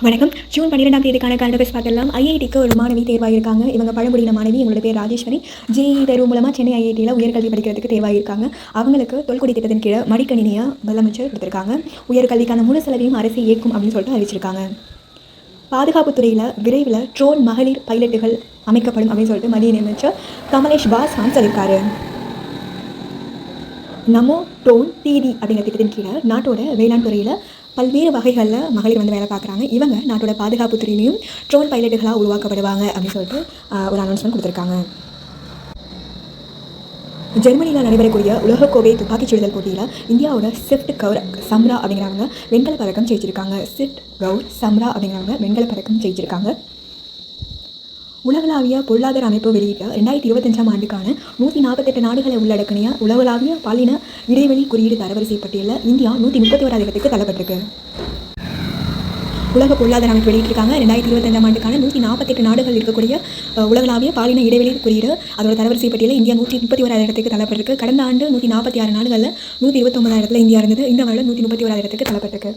வணக்கம். ஜூன் 12ஆம் தேதிக்கான current affairs பார்க்கலாம். ஐஐடிக்கு ஒரு மாணவி தேர்வாகியிருக்காங்க. இவங்க பழங்குடியின மாணவி. இவங்களோட பேர் ராஜேஸ்வரி. ஜேஇ தேர்வு மூலமாக சென்னை ஐஐடியில் உயர்கல்வி படிக்கிறதுக்கு தேர்வாகியிருக்காங்க. அவங்களுக்கு தொல்குடி திட்டத்தின் கீழே மடிக்கணினியை முதலமைச்சர் கொடுத்துருக்காங்க. உயர்கல்விக்கான முழு செலவையும் அரசு இயக்கும் அப்படின்னு சொல்லிட்டு அறிவிச்சிருக்காங்க. பாதுகாப்புத்துறையில் விரைவில் ட்ரோன் மகளிர் பைலட்டுகள் அமைக்கப்படும் அப்படின்னு சொல்லிட்டு மத்திய அமைச்சர் கமலேஷ் பாஸ்வான் சொல்லியிருக்காரு. நமோ ட்ரோன் டிடி அப்படிங்கிற திட்டத்தின் கீழே நாட்டோட வேளாண் துறையில் பல்வேறு வகைகளில் மகளிர் வேலை பார்க்குறாங்க. இவங்க நாட்டோட பாதுகாப்பு துறையிலையும் ட்ரோன் பைலட்டுகளாக உருவாக்கப்படுவாங்க அப்படின்னு சொல்லிட்டு ஒரு அனௌன்ஸ்மெண்ட் கொடுத்துருக்காங்க. ஜெர்மனியில் நடைபெறக்கூடிய உலகக்கோப்பை துப்பாக்கிச் சுடுதல் போட்டியில் இந்தியாவோட சிஃப்ட் கவுர் சம்ரா அப்படிங்கிறவங்க வெண்கல பதக்கம் ஜெயிச்சிருக்காங்க. சிஃப்ட் கவுர் சம்ரா அப்படிங்கிறவங்க வெண்கல பதக்கம் ஜெயிச்சிருக்காங்க. உலகளாவிய பொருளாதார அமைப்பு வெளியிட்ட 2025ஆம் ஆண்டுக்கான 148 நாடுகளை உள்ளடக்கிய உலகளாவிய பாலின இடைவெளி குறியீடு தரவரிசை பட்டியலில் இந்தியா 131வது இடத்துக்கு தள்ளப்பட்டிருக்கு. உலக பொருளாதார அமைப்பு வெளியிட்டிருக்காங்க. 2025ஆம் ஆண்டுக்கான 148 நாடுகள் இருக்கக்கூடிய உலகளாவிய பாலின இடைவெளி குறியீடு அதோட தரவரிசை பட்டியலில் இந்தியா 131வது இடத்துக்கு தள்ளப்பட்டிருக்கு. கடந்த ஆண்டு 146 நாடுகளில் 129வது இடத்துல இந்தியா இருந்தது. இந்த வருடம் 131வது இடத்துக்கு தள்ளப்பட்டிருக்கு.